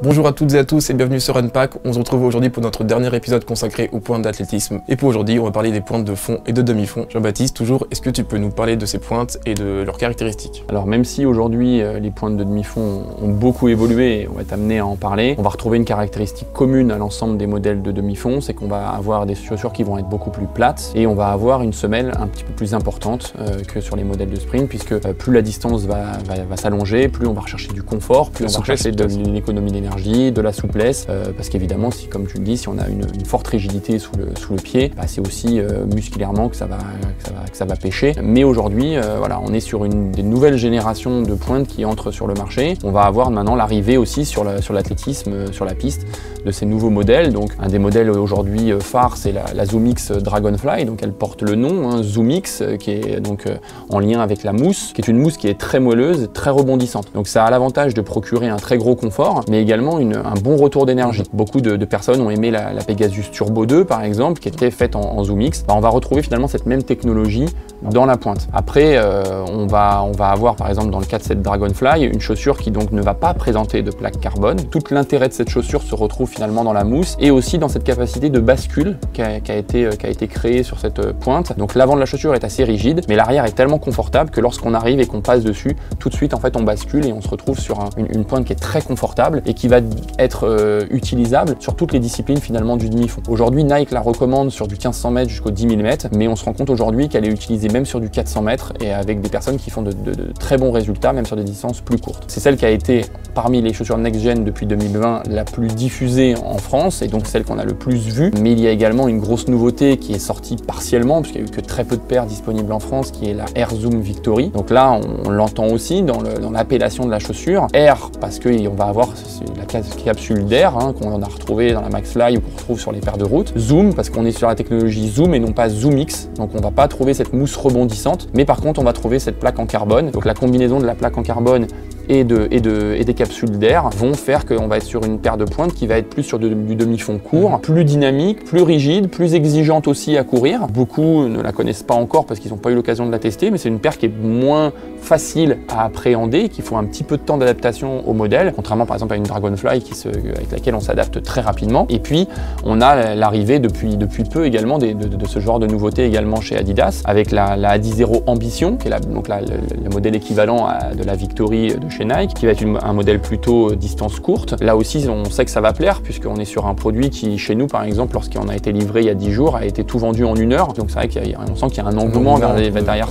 Bonjour à toutes et à tous et bienvenue sur Runpack. On se retrouve aujourd'hui pour notre dernier épisode consacré aux pointes d'athlétisme. Et pour aujourd'hui, on va parler des pointes de fond et de demi-fond. Jean-Baptiste, toujours, est-ce que tu peux nous parler de ces pointes et de leurs caractéristiques? Alors même si aujourd'hui les pointes de demi-fond ont beaucoup évolué et on va être amené à en parler, on va retrouver une caractéristique commune à l'ensemble des modèles de demi-fond, c'est qu'on va avoir des chaussures qui vont être beaucoup plus plates et on va avoir une semelle un petit peu plus importante que sur les modèles de sprint, puisque plus la distance va s'allonger, plus on va rechercher du confort, plus on va rechercher de l'économie d'énergie, de la souplesse, parce qu'évidemment, si, comme tu le dis, si on a une forte rigidité sous le pied, bah, c'est aussi musculairement que ça va pêcher. Mais aujourd'hui, voilà, on est sur des nouvelles générations de pointes qui entrent sur le marché. On va avoir maintenant l'arrivée aussi sur l'athlétisme, sur la piste, de ces nouveaux modèles. Donc un des modèles aujourd'hui phare, c'est la ZoomX Dragonfly, donc elle porte le nom, hein, ZoomX, qui est donc en lien avec la mousse, qui est une mousse qui est très moelleuse, très rebondissante. Donc ça a l'avantage de procurer un très gros confort, mais également un bon retour d'énergie. Beaucoup de personnes ont aimé la Pegasus Turbo 2 par exemple, qui était faite en ZoomX. Bah, on va retrouver finalement cette même technologie dans la pointe. Après, on va avoir par exemple dans le cas de cette Dragonfly, une chaussure qui donc ne va pas présenter de plaque carbone. Tout l'intérêt de cette chaussure se retrouve finalement dans la mousse et aussi dans cette capacité de bascule qui a été créée sur cette pointe. Donc l'avant de la chaussure est assez rigide, mais l'arrière est tellement confortable que lorsqu'on arrive et qu'on passe dessus, tout de suite en fait on bascule et on se retrouve sur une pointe qui est très confortable et qui va être utilisable sur toutes les disciplines finalement du demi-fond. Aujourd'hui, Nike la recommande sur du 1500 mètres jusqu'au 10 000 mètres, mais on se rend compte aujourd'hui qu'elle est utilisée même sur du 400 mètres et avec des personnes qui font de très bons résultats, même sur des distances plus courtes. C'est celle qui a été, parmi les chaussures next-gen depuis 2020, la plus diffusée en France et donc celle qu'on a le plus vue. Mais il y a également une grosse nouveauté qui est sortie partiellement, puisqu'il n'y a eu que très peu de paires disponibles en France, qui est la Air Zoom Victory. Donc là, on l'entend aussi dans l'appellation de la chaussure. Air, parce qu'on va avoir la capsule d'air qu'on a retrouvé dans la MaxFly ou qu'on retrouve sur les paires de route. Zoom, parce qu'on est sur la technologie Zoom et non pas ZoomX. Donc on va pas trouver cette mousse rebondissante, mais par contre on va trouver cette plaque en carbone. Donc la combinaison de la plaque en carbone et des capsules d'air vont faire qu'on va être sur une paire de pointes qui va être plus sur du demi-fond court, plus dynamique, plus rigide, plus exigeante aussi à courir. Beaucoup ne la connaissent pas encore parce qu'ils n'ont pas eu l'occasion de la tester, mais c'est une paire qui est moins facile à appréhender, qu'il faut un petit peu de temps d'adaptation au modèle, contrairement par exemple à une Dragonfly avec laquelle on s'adapte très rapidement. Et puis on a l'arrivée depuis peu également de ce genre de nouveauté également chez Adidas, avec la Adizero Ambition, qui est le modèle équivalent de la Victory de chez Nike, qui va être un modèle plutôt distance courte. Là aussi, on sait que ça va plaire, puisqu'on est sur un produit qui, chez nous, par exemple, lorsqu'on a été livré il y a 10 jours, a été tout vendu en 1 heure. Donc c'est vrai qu'on sent qu'il y a un engouement derrière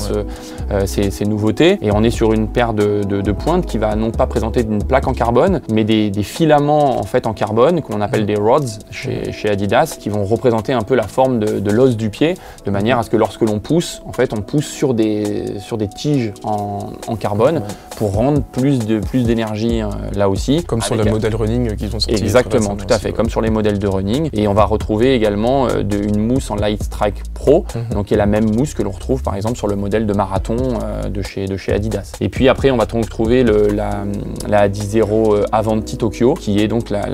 ces nouveautés. Et on est sur une paire de pointes qui va non pas présenter une plaque en carbone, mais des filaments en fait en carbone, qu'on appelle des rods chez Adidas, qui vont représenter un peu la forme de l'os du pied, de manière à ce que lorsque l'on pousse, en fait, on pousse sur des tiges en carbone pour rendre plus d'énergie là aussi. Comme sur le modèle running qu'ils ont sorti. Exactement, tout à fait, comme sur les modèles de running. Et on va retrouver également une mousse en Light Strike Pro, donc qui est la même mousse que l'on retrouve par exemple sur le modèle de marathon de chez Adidas. Et puis après, on va donc trouver la Adizero Avanti Tokyo, qui est donc la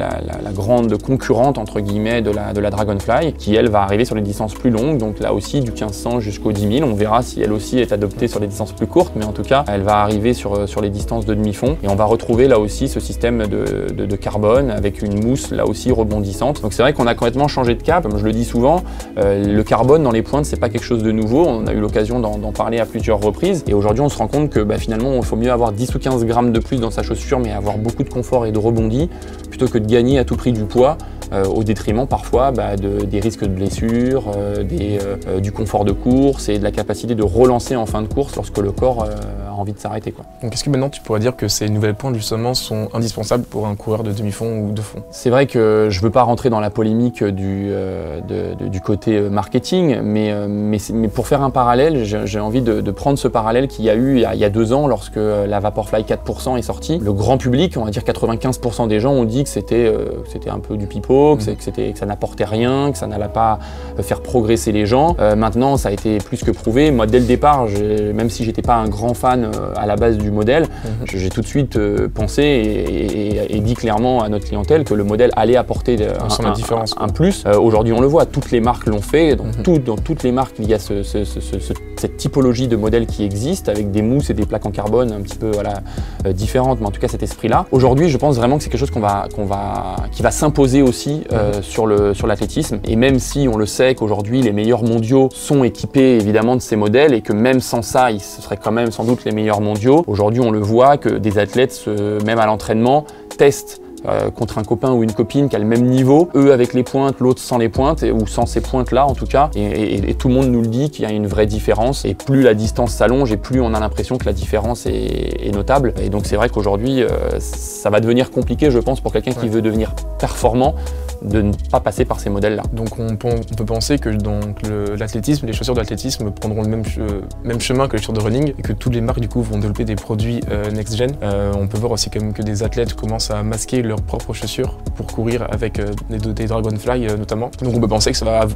grande concurrente entre guillemets de la Dragonfly, qui elle va arriver sur les distances plus longues, donc là aussi du 1500 jusqu'au 10 000. On verra si elle aussi est adoptée sur les distances plus courtes, mais en tout cas, elle va arriver sur les distances de demi-fond. Et on va retrouver là aussi ce système de carbone avec une mousse là aussi rebondissante. Donc c'est vrai qu'on a complètement changé de cap. Comme je le dis souvent, le carbone dans les pointes, c'est pas quelque chose de nouveau. On a eu l'occasion d'en parler à plusieurs reprises. Et aujourd'hui, on se rend compte que finalement, il faut mieux avoir 10 ou 15 grammes de plus dans sa chaussure, mais avoir beaucoup de confort et de rebondi, plutôt que de gagner à tout prix du poids, au détriment parfois des risques de blessures, du confort de course et de la capacité de relancer en fin de course lorsque le corps a envie de s'arrêter. Donc est-ce que maintenant tu pourrais dire que ces nouvelles pointes justement sont indispensables pour un coureur de demi-fond ou de fond? C'est vrai que je ne veux pas rentrer dans la polémique du côté marketing, mais pour faire un parallèle, j'ai envie de prendre ce parallèle qu'il y a eu il y a 2 ans lorsque la Vaporfly 4% est sortie. Le grand public, on va dire 95% des gens ont dit que c'était un peu du pipeau, faux, que ça n'apportait rien, que ça n'allait pas faire progresser les gens. Maintenant, ça a été plus que prouvé. Moi, dès le départ, même si j'étais pas un grand fan à la base du modèle, j'ai tout de suite pensé et dit clairement à notre clientèle que le modèle allait apporter un plus. Aujourd'hui, on le voit, toutes les marques l'ont fait. Dans toutes les marques, il y a cette typologie de modèle qui existe, avec des mousses et des plaques en carbone un petit peu différentes, mais en tout cas cet esprit-là. Aujourd'hui, je pense vraiment que c'est quelque chose qui va s'imposer aussi sur l'athlétisme. Et même si on le sait qu'aujourd'hui, les meilleurs mondiaux sont équipés évidemment de ces modèles et que même sans ça, ils seraient quand même sans doute les meilleurs mondiaux. Aujourd'hui, on le voit que des athlètes, même à l'entraînement, testent contre un copain ou une copine qui a le même niveau, eux avec les pointes, l'autre sans les pointes, ou sans ces pointes-là en tout cas, et tout le monde nous le dit qu'il y a une vraie différence, et plus la distance s'allonge, et plus on a l'impression que la différence est notable. Et donc c'est vrai qu'aujourd'hui, ça va devenir compliqué, je pense, pour quelqu'un qui veut devenir performant, de ne pas passer par ces modèles-là. Donc on peut penser que l'athlétisme, les chaussures d'athlétisme prendront le même chemin que les chaussures de running, et que toutes les marques du coup vont développer des produits next-gen. On peut voir aussi quand même que des athlètes commencent à masquer leurs propres chaussures pour courir avec des Dragonfly notamment. Donc on peut penser que ça va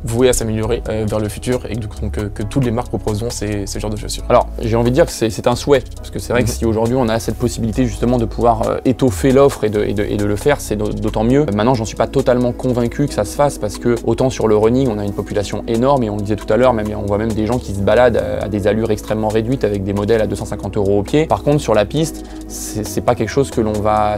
vouer à s'améliorer vers le futur, et que toutes les marques proposeront ces genres de chaussures. Alors j'ai envie de dire que c'est un souhait, parce que c'est vrai que si aujourd'hui on a cette possibilité justement de pouvoir étoffer l'offre et de le faire, c'est d'autant mieux. Maintenant j'en suis pas totalement convaincu que ça se fasse, parce que autant sur le running on a une population énorme, et on le disait tout à l'heure, on voit même des gens qui se baladent à des allures extrêmement réduites avec des modèles à 250 € au pied. Par contre sur la piste, c'est pas quelque chose que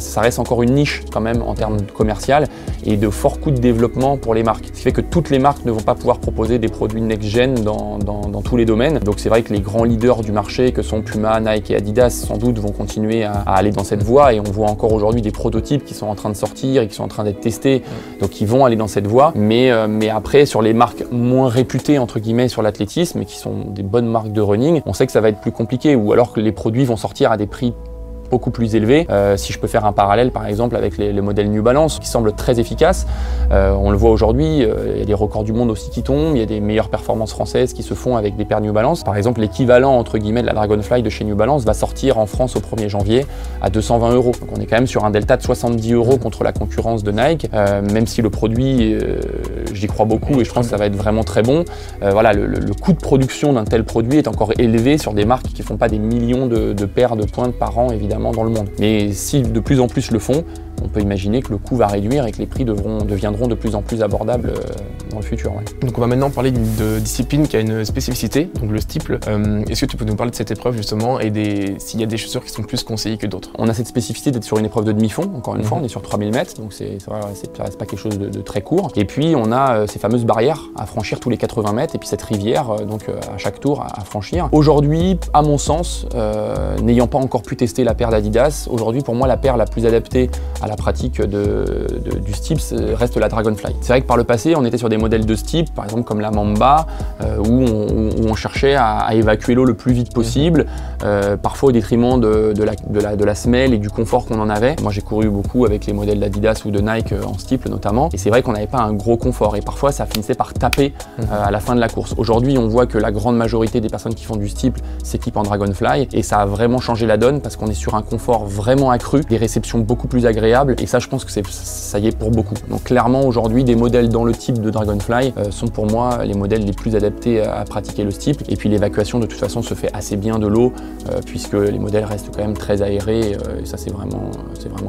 ça reste encore une niche quand même en termes commercial et de forts coûts de développement pour les marques. Ce qui fait que toutes les marques ne vont pas pouvoir proposer des produits next-gen dans tous les domaines. Donc c'est vrai que les grands leaders du marché que sont Puma, Nike et Adidas sans doute vont continuer à aller dans cette voie, et on voit encore aujourd'hui des prototypes qui sont en train de sortir et qui sont en train d'être testés, donc ils vont aller dans cette voie. Mais après sur les marques moins réputées entre guillemets sur l'athlétisme et qui sont des bonnes marques de running, on sait que ça va être plus compliqué, ou alors que les produits vont sortir à des prix beaucoup plus élevé. Si je peux faire un parallèle par exemple avec les modèles New Balance qui semblent très efficaces, on le voit aujourd'hui, il y a des records du monde aussi qui tombent, il y a des meilleures performances françaises qui se font avec des paires New Balance. Par exemple, l'équivalent entre guillemets de la Dragonfly de chez New Balance va sortir en France au 1er janvier à 220 €. Donc on est quand même sur un delta de 70 € contre la concurrence de Nike, même si le produit, j'y crois beaucoup et je pense que ça va être vraiment très bon. Voilà, le coût de production d'un tel produit est encore élevé sur des marques qui font pas des millions de paires de pointes par an évidemment dans le monde. Mais si de plus en plus le font, on peut imaginer que le coût va réduire et que les prix deviendront de plus en plus abordables dans le futur. Ouais. Donc on va maintenant parler d'une discipline qui a une spécificité, donc le steeple. Est-ce que tu peux nous parler de cette épreuve justement et s'il y a des chaussures qui sont plus conseillées que d'autres? On a cette spécificité d'être sur une épreuve de demi-fond, encore une fois, on est sur 3000 mètres, donc ça reste pas quelque chose de très court. Et puis on a ces fameuses barrières à franchir tous les 80 mètres et puis cette rivière à chaque tour à franchir. Aujourd'hui, à mon sens, n'ayant pas encore pu tester la paire d'Adidas, aujourd'hui pour moi la paire la plus adaptée à la pratique du steep reste la Dragonfly. C'est vrai que par le passé, on était sur des modèles de steep, par exemple comme la Mamba, où on cherchait à évacuer l'eau le plus vite possible, parfois au détriment de la semelle et du confort qu'on en avait. Moi j'ai couru beaucoup avec les modèles d'Adidas ou de Nike en steep notamment, et c'est vrai qu'on n'avait pas un gros confort, et parfois ça finissait par taper à la fin de la course. Aujourd'hui, on voit que la grande majorité des personnes qui font du steep s'équipent en Dragonfly, et ça a vraiment changé la donne parce qu'on est sur un confort vraiment accru, des réceptions beaucoup plus agréables, et ça je pense que ça y est pour beaucoup. Donc clairement aujourd'hui des modèles dans le type de Dragonfly sont pour moi les modèles les plus adaptés à pratiquer le steep, et puis l'évacuation de toute façon se fait assez bien de l'eau puisque les modèles restent quand même très aérés, et ça c'est vraiment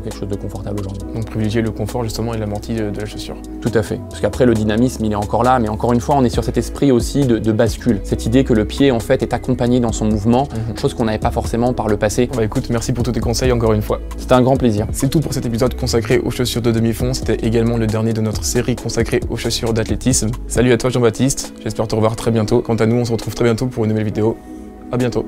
quelque chose de confortable aujourd'hui. Donc privilégier le confort justement et l'amorti de la chaussure. Tout à fait, parce qu'après le dynamisme il est encore là, mais encore une fois on est sur cet esprit aussi de bascule, cette idée que le pied en fait est accompagné dans son mouvement, chose qu'on n'avait pas forcément par le passé. Bah écoute, merci pour tous tes conseils encore une fois. C'était un grand plaisir. C'est tout pour cet épisode consacré aux chaussures de demi-fond. C'était également le dernier de notre série consacrée aux chaussures d'athlétisme. Salut à toi Jean-Baptiste, j'espère te revoir très bientôt. Quant à nous, on se retrouve très bientôt pour une nouvelle vidéo. À bientôt.